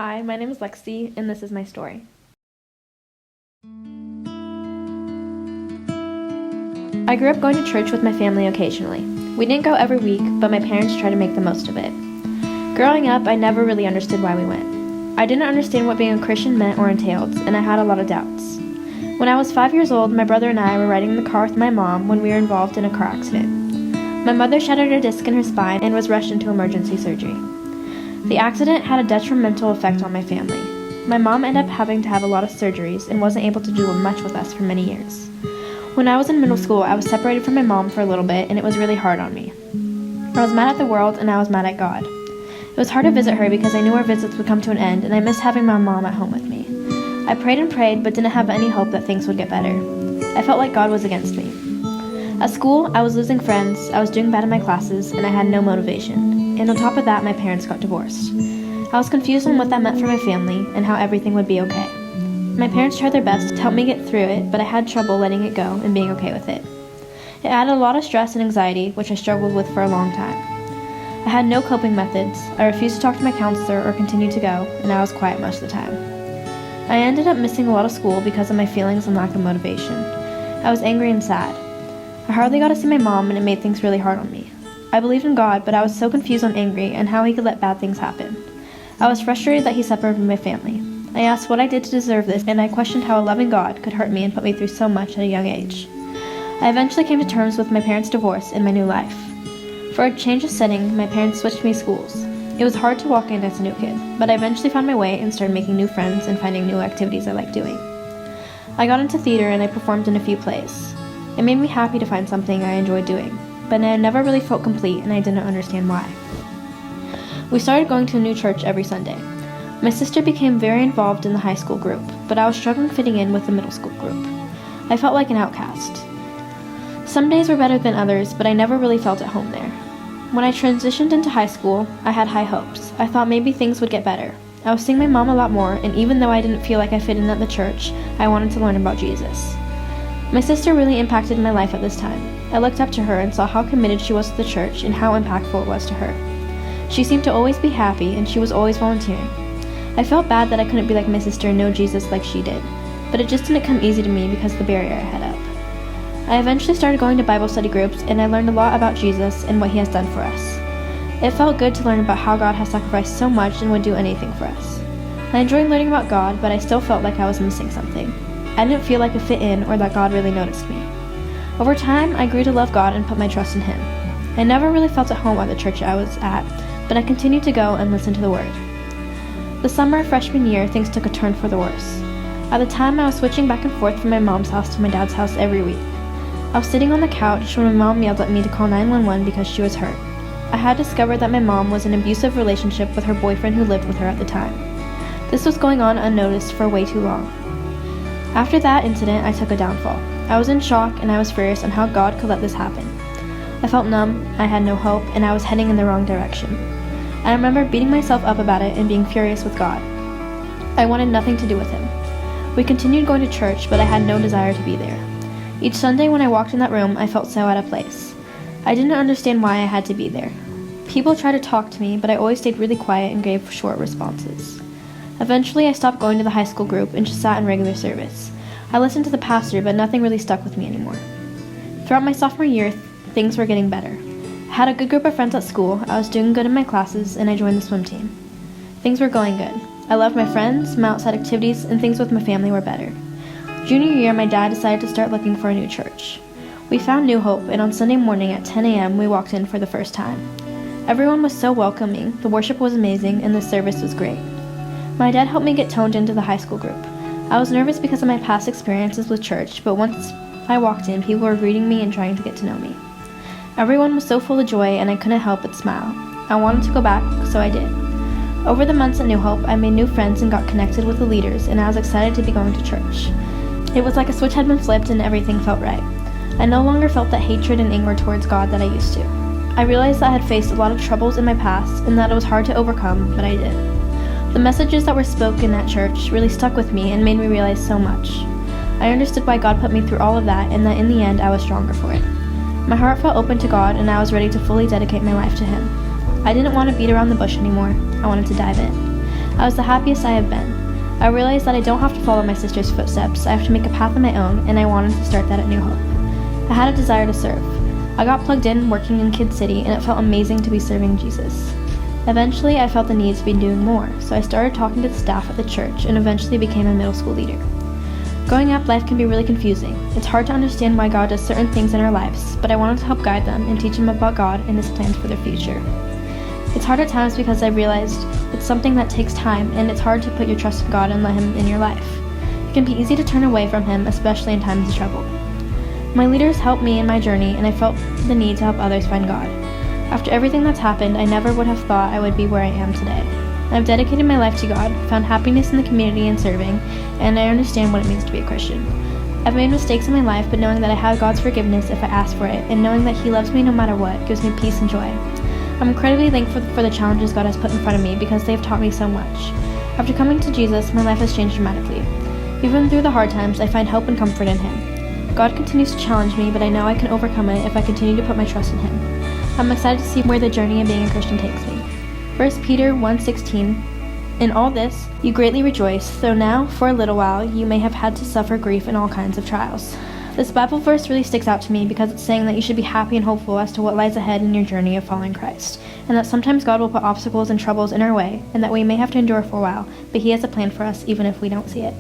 Hi, my name is Lexi, and this is my story. I grew up going to church with my family occasionally. We didn't go every week, but my parents tried to make the most of it. Growing up, I never really understood why we went. I didn't understand what being a Christian meant or entailed, and I had a lot of doubts. When I was 5 years old, my brother and I were riding in the car with my mom when we were involved in a car accident. My mother shattered a disc in her spine and was rushed into emergency surgery. The accident had a detrimental effect on my family. My mom ended up having to have a lot of surgeries and wasn't able to do much with us for many years. When I was in middle school, I was separated from my mom for a little bit, and it was really hard on me. I was mad at the world, and I was mad at God. It was hard to visit her because I knew our visits would come to an end, and I missed having my mom at home with me. I prayed and prayed, but didn't have any hope that things would get better. I felt like God was against me. At school, I was losing friends, I was doing bad in my classes, and I had no motivation. And on top of that, my parents got divorced. I was confused on what that meant for my family and how everything would be okay. My parents tried their best to help me get through it, but I had trouble letting it go and being okay with it. It added a lot of stress and anxiety, which I struggled with for a long time. I had no coping methods. I refused to talk to my counselor or continue to go, and I was quiet most of the time. I ended up missing a lot of school because of my feelings and lack of motivation. I was angry and sad. I hardly got to see my mom, and it made things really hard on me. I believed in God, but I was so confused and angry and how he could let bad things happen. I was frustrated that he separated my family. I asked what I did to deserve this, and I questioned how a loving God could hurt me and put me through so much at a young age. I eventually came to terms with my parents' divorce and my new life. For a change of setting, my parents switched me schools. It was hard to walk in as a new kid, but I eventually found my way and started making new friends and finding new activities I liked doing. I got into theater and I performed in a few plays. It made me happy to find something I enjoyed doing, but I never really felt complete and I didn't understand why. We started going to a new church every Sunday. My sister became very involved in the high school group, but I was struggling fitting in with the middle school group. I felt like an outcast. Some days were better than others, but I never really felt at home there. When I transitioned into high school, I had high hopes. I thought maybe things would get better. I was seeing my mom a lot more, and even though I didn't feel like I fit in at the church, I wanted to learn about Jesus. My sister really impacted my life at this time. I looked up to her and saw how committed she was to the church and how impactful it was to her. She seemed to always be happy, and she was always volunteering. I felt bad that I couldn't be like my sister and know Jesus like she did, but it just didn't come easy to me because of the barrier I had up. I eventually started going to Bible study groups, and I learned a lot about Jesus and what he has done for us. It felt good to learn about how God has sacrificed so much and would do anything for us. I enjoyed learning about God, but I still felt like I was missing something. I didn't feel like I fit in or that God really noticed me. Over time, I grew to love God and put my trust in him. I never really felt at home at the church I was at, but I continued to go and listen to the Word. The summer of freshman year, things took a turn for the worse. At the time, I was switching back and forth from my mom's house to my dad's house every week. I was sitting on the couch when my mom yelled at me to call 911 because she was hurt. I had discovered that my mom was in an abusive relationship with her boyfriend who lived with her at the time. This was going on unnoticed for way too long. After that incident, I took a downfall. I was in shock and I was furious on how God could let this happen. I felt numb, I had no hope, and I was heading in the wrong direction. I remember beating myself up about it and being furious with God. I wanted nothing to do with him. We continued going to church, but I had no desire to be there. Each Sunday when I walked in that room, I felt so out of place. I didn't understand why I had to be there. People tried to talk to me, but I always stayed really quiet and gave short responses. Eventually, I stopped going to the high school group and just sat in regular service. I listened to the pastor, but nothing really stuck with me anymore. Throughout my sophomore year, things were getting better. I had a good group of friends at school, I was doing good in my classes, and I joined the swim team. Things were going good. I loved my friends, my outside activities, and things with my family were better. Junior year, my dad decided to start looking for a new church. We found New Hope, and on Sunday morning at 10 a.m. we walked in for the first time. Everyone was so welcoming, the worship was amazing, and the service was great. My dad helped me get toned into the high school group. I was nervous because of my past experiences with church, but once I walked in, people were greeting me and trying to get to know me. Everyone was so full of joy, and I couldn't help but smile. I wanted to go back, so I did. Over the months at New Hope, I made new friends and got connected with the leaders, and I was excited to be going to church. It was like a switch had been flipped and everything felt right. I no longer felt that hatred and anger towards God that I used to. I realized that I had faced a lot of troubles in my past and that it was hard to overcome, but I did. The messages that were spoken at church really stuck with me and made me realize so much. I understood why God put me through all of that and that in the end I was stronger for it. My heart felt open to God and I was ready to fully dedicate my life to him. I didn't want to beat around the bush anymore. I wanted to dive in. I was the happiest I have been. I realized that I don't have to follow my sister's footsteps. I have to make a path of my own, and I wanted to start that at New Hope. I had a desire to serve. I got plugged in working in Kid City, and it felt amazing to be serving Jesus. Eventually, I felt the need to be doing more, so I started talking to the staff at the church and eventually became a middle school leader. Growing up, life can be really confusing. It's hard to understand why God does certain things in our lives, but I wanted to help guide them and teach them about God and His plans for their future. It's hard at times because I realized it's something that takes time, and it's hard to put your trust in God and let Him in your life. It can be easy to turn away from Him, especially in times of trouble. My leaders helped me in my journey, and I felt the need to help others find God. After everything that's happened, I never would have thought I would be where I am today. I've dedicated my life to God, found happiness in the community and serving, and I understand what it means to be a Christian. I've made mistakes in my life, but knowing that I have God's forgiveness if I ask for it, and knowing that He loves me no matter what, gives me peace and joy. I'm incredibly thankful for the challenges God has put in front of me because they have taught me so much. After coming to Jesus, my life has changed dramatically. Even through the hard times, I find hope and comfort in Him. God continues to challenge me, but I know I can overcome it if I continue to put my trust in Him. I'm excited to see where the journey of being a Christian takes me. 1 Peter 1:16. In all this, you greatly rejoice, though now, for a little while, you may have had to suffer grief in all kinds of trials. This Bible verse really sticks out to me because it's saying that you should be happy and hopeful as to what lies ahead in your journey of following Christ, and that sometimes God will put obstacles and troubles in our way, and that we may have to endure for a while, but He has a plan for us even if we don't see it.